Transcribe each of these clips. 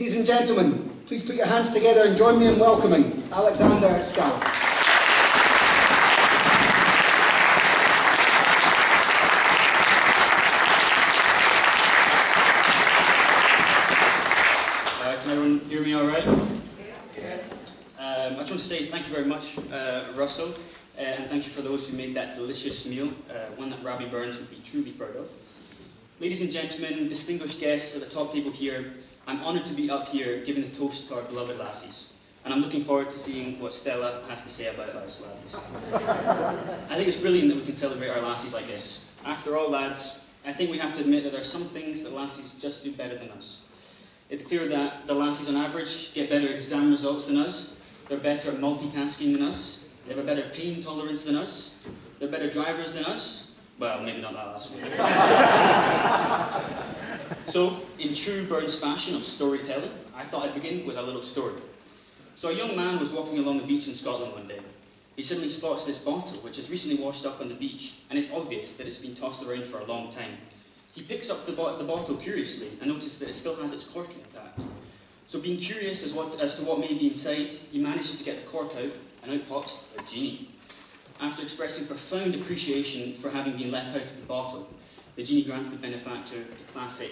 Ladies and gentlemen, please put your hands together and join me in welcoming Alexander Escala. Can everyone hear me all right? Yes. I just want to say thank you very much, Russell, and thank you for those who made that delicious meal, one that Robbie Burns would be truly proud of. Ladies and gentlemen, distinguished guests at the top table here, I'm honoured to be up here giving the toast to our beloved Lassies, and I'm looking forward to seeing what Stella has to say about us Lassies. I think it's brilliant that we can celebrate our Lassies like this. After all, lads, I think we have to admit that there are some things that Lassies just do better than us. It's clear that the Lassies on average get better exam results than us, they're better at multitasking than us, they have a better pain tolerance than us, they're better drivers than us. Well, maybe not that last one. So, in true Burns fashion of storytelling, I thought I'd begin with a little story. So a young man was walking along the beach in Scotland one day. He suddenly spots this bottle, which has recently washed up on the beach, and it's obvious that it's been tossed around for a long time. He picks up the bottle curiously and notices that it still has its cork intact. So being curious as to what may be inside, he manages to get the cork out, and out pops a genie. After expressing profound appreciation for having been left out of the bottle, the genie grants the benefactor the classic,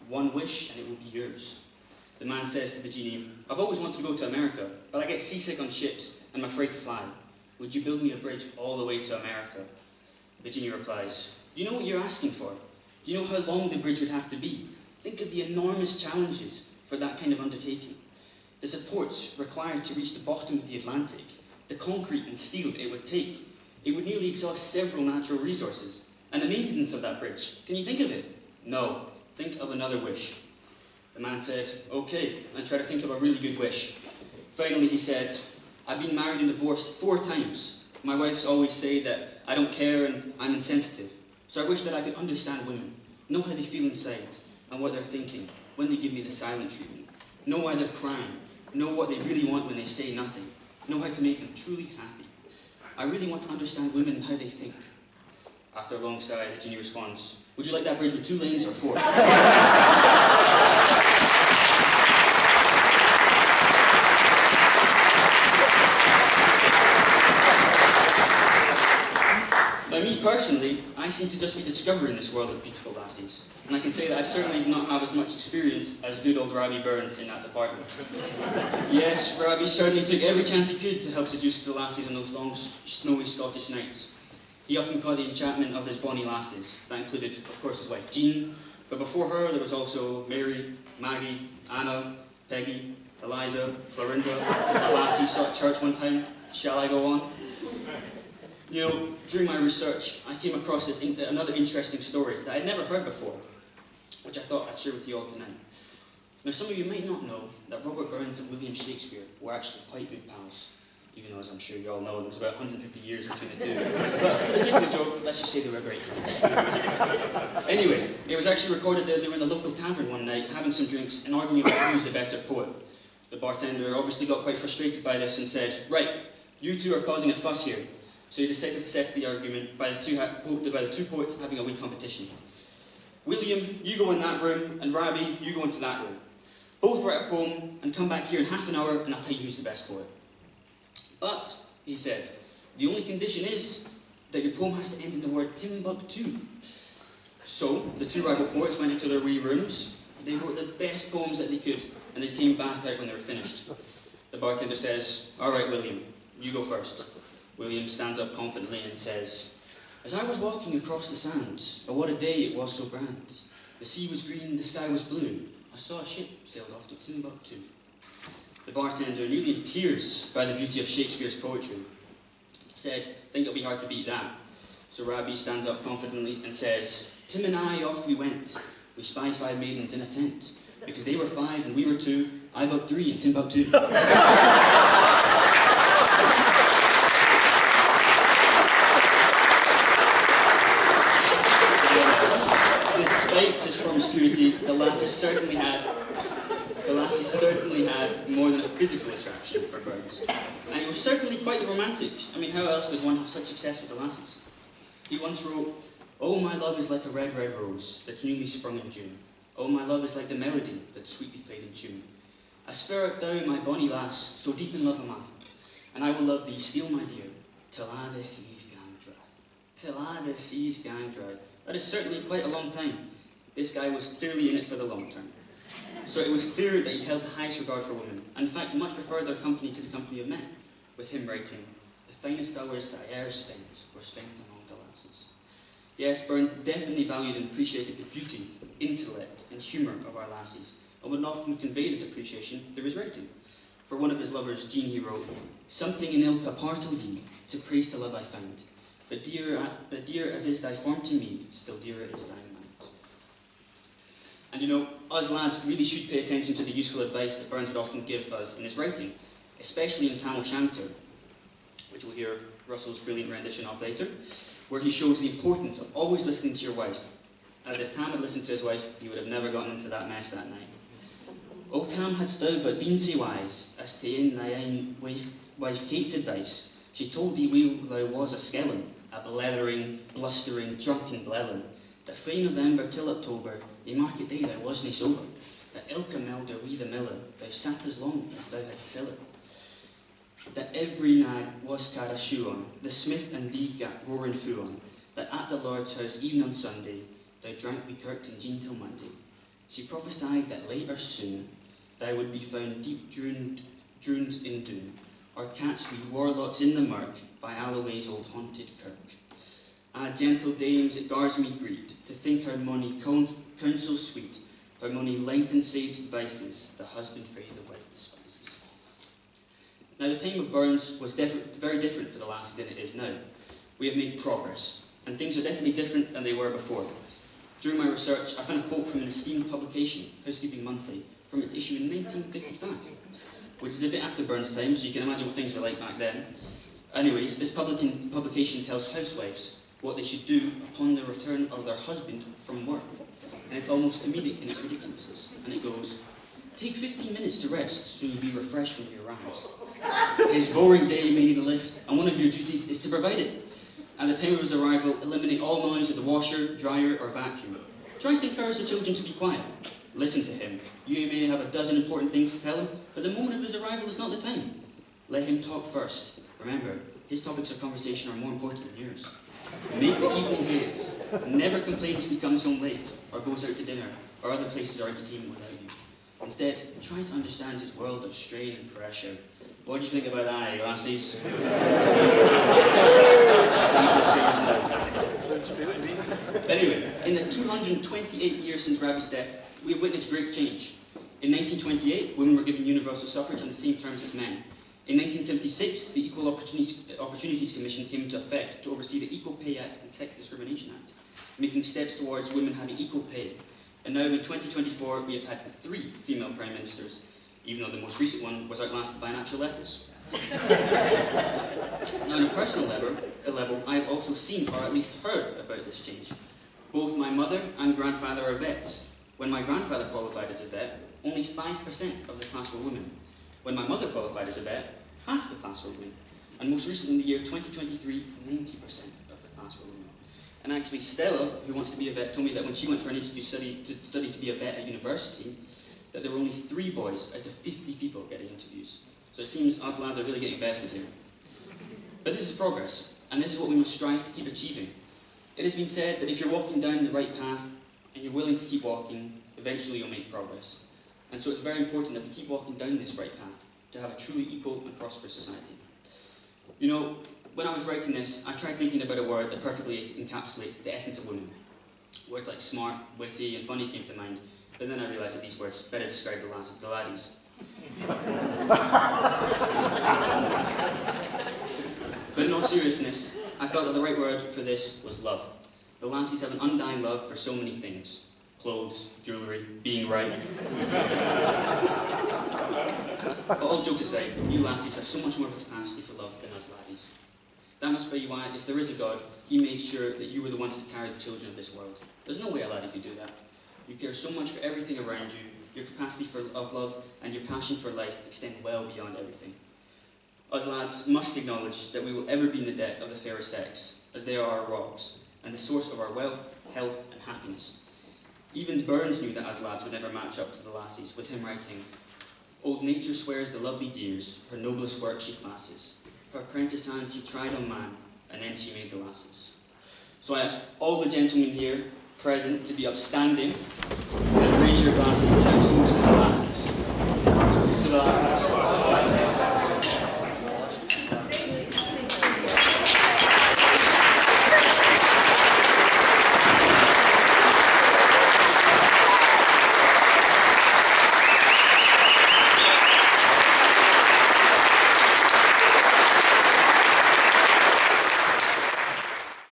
"One wish and it will be yours." The man says to the genie, "I've always wanted to go to America, but I get seasick on ships and I'm afraid to fly. Would you build me a bridge all the way to America?" The genie replies, "Do you know what you're asking for? Do you know how long the bridge would have to be? Think of the enormous challenges for that kind of undertaking. The supports required to reach the bottom of the Atlantic, the concrete and steel that it would take. It would nearly exhaust several natural resources. And the maintenance of that bridge, can you think of it? No, think of another wish." The man said, "Okay," and tried to think of a really good wish. Finally he said, "I've been married and divorced 4 times. My wife's always say that I don't care and I'm insensitive. So I wish that I could understand women, know how they feel inside and what they're thinking when they give me the silent treatment, know why they're crying, know what they really want when they say nothing, know how to make them truly happy. I really want to understand women and how they think." After a long sigh, the genie responds, "Would you like that bridge with 2 lanes or 4? Now, me personally, I seem to just be discovering this world of beautiful lassies, and I can say that I certainly do not have as much experience as good old Robbie Burns in that department. Yes, Robbie certainly took every chance he could to help seduce the lassies on those long, snowy Scottish nights. He often caught the enchantment of his bonny lasses. That included, of course, his wife Jean, but before her there was also Mary, Maggie, Anna, Peggy, Eliza, Florinda, the lassie saw at church one time. Shall I go on? You know, during my research, I came across another interesting story that I'd never heard before, which I thought I'd share with you all tonight. Now, some of you might not know that Robert Burns and William Shakespeare were actually quite good pals. Even though, as I'm sure you all know, there was about 150 years between the two. But for the sake of the joke, let's just say they were great friends. Anyway, it was actually recorded that they were in a local tavern one night, having some drinks and arguing about who's the better poet. The bartender obviously got quite frustrated by this and said, "Right, you two are causing a fuss here." So he decided to settle the argument by the two poets having a wee competition. "William, you go in that room, and Robbie, you go into that room. Both write a poem and come back here in half an hour and I'll tell you who's the best poet. But," he said, "the only condition is that your poem has to end in the word Timbuktu." So, the two rival poets went into their wee rooms, they wrote the best poems that they could, and they came back out when they were finished. The bartender says, "All right, William, you go first." William stands up confidently and says, "As I was walking across the sands, oh what a day it was so grand. The sea was green, the sky was blue, I saw a ship sailed off to Timbuktu." The bartender, nearly in tears by the beauty of Shakespeare's poetry, said, "Think it'll be hard to beat that." So Robbie stands up confidently and says, "Tim and I off we went. We spied 5 maidens in a tent. Because they were 5 and we were 2, I bugged 3 in Timbuktu." Despite his promiscuity, the lassie certainly had more than a physical attraction for Burns. And he was certainly quite the romantic. I mean, how else does one have such success with the lassies? He once wrote, "Oh, my love is like a red, red rose that's newly sprung in June. Oh, my love is like the melody that's sweetly played in tune. As fair art thou, my bonny lass, so deep in love am I, and I will love thee still, my dear, till a' the seas gang dry. Till a' the seas gang dry. That is certainly quite a long time. This guy was clearly in it for the long term. So it was clear that he held the highest regard for women, and in fact much preferred their company to the company of men, with him writing, "The finest hours that I e'er spent were spent among the lassies." Yes, Burns definitely valued and appreciated the beauty, intellect and humour of our lassies, and would often convey this appreciation through his writing. For one of his lovers, Jean, he wrote, "Something in ilka part o' thee, to praise to love I found, but dear as is thy form to me, still dearer is thy mind." And you know, us lads really should pay attention to the useful advice that Burns would often give us in his writing, especially in Tam O'Shanter, which we'll hear Russell's brilliant rendition of later, where he shows the importance of always listening to your wife. As if Tam had listened to his wife, he would have never gotten into that mess that night. "O Tam, hadst thou but been sae wise as to in thy ain wife Kate's advice, she told thee weel thou was a skellin, a blethering, blustering, drunken blellin, that frae November till October, the market day thou wasna sober, that ilka melder wi' the miller, thou sat as long as thou had siller, that every nag was car a shoe on, the smith and thee gat roaring foo on, that at the Lord's house even on Sunday, thou drank wi' Kirk and Jean till Monday. She prophesied that late or soon, thou would be found deep drooned in doom, or catch wi' warlocks in the murk, by Alloway's old haunted kirk. Ah, gentle dames, it gars me greet, to think her money counsel sweet, her money lengthened sage advices, the husband frae the wife despises." Now the time of Burns was very different for the lassie than it is now. We have made progress, and things are definitely different than they were before. During my research, I found a quote from an esteemed publication, Housekeeping Monthly, from its issue in 1955, which is a bit after Burns' time, so you can imagine what things were like back then. Anyways, this publication tells housewives what they should do upon the return of their husband from work. And it's almost comedic in its ridiculousness. And it goes, "Take 15 minutes to rest, so you'll be refreshed when he arrives. His boring day may need a lift, and one of your duties is to provide it. At the time of his arrival, eliminate all noise of the washer, dryer, or vacuum. Try to encourage the children to be quiet. Listen to him. You may have a dozen important things to tell him, but the moment of his arrival is not the time. Let him talk first. Remember, his topics of conversation are more important than yours. Make the evening his. Never complain if he comes home late, or goes out to dinner, or other places of entertainment without you. Instead, try to understand his world of strain and pressure." What do you think about that, eh, lassies? Anyway, in the 228 years since Rabbie's death, we have witnessed great change. In 1928, women were given universal suffrage on the same terms as men. In 1976, the Equal Opportunities Commission came into effect to oversee the Equal Pay Act and Sex Discrimination Act, making steps towards women having equal pay. And now in 2024, we have had 3 female prime ministers, even though the most recent one was outlasted by an actual lettuce. Now, on a personal level, I have also seen, or at least heard, about this change. Both my mother and grandfather are vets. When my grandfather qualified as a vet, only 5% of the class were women. When my mother qualified as a vet, half the class were women. And most recently, in the year 2023, 90% of the class were women. And actually, Stella, who wants to be a vet, told me that when she went for an interview to be a vet at university, that there were only 3 boys out of 50 people getting interviews. So it seems us lads are really getting bested here. But this is progress, and this is what we must strive to keep achieving. It has been said that if you're walking down the right path, and you're willing to keep walking, eventually you'll make progress. And so it's very important that we keep walking down this right path to have a truly equal and prosperous society. You know, when I was writing this, I tried thinking about a word that perfectly encapsulates the essence of women. Words like smart, witty, and funny came to mind, but then I realised that these words better describe the laddies. But in all seriousness, I felt that the right word for this was love. The lassies have an undying love for so many things. Clothes, jewellery, being right. But all jokes aside, you lassies have so much more of a capacity for love than us laddies. That must be why, if there is a God, he made sure that you were the ones to carry the children of this world. There's no way a laddie could do that. You care so much for everything around you, your capacity of love and your passion for life extend well beyond everything. Us lads must acknowledge that we will ever be in the debt of the fairer sex, as they are our rocks, and the source of our wealth, health and happiness. Even Burns knew that us lads would never match up to the lassies, with him writing, Old nature swears the lovely dears, her noblest work she classes. Her apprentice hand she tried on man, and then she made the lasses. So I ask all the gentlemen here present to be upstanding and raise your glasses in our toast to the lasses. To the lasses.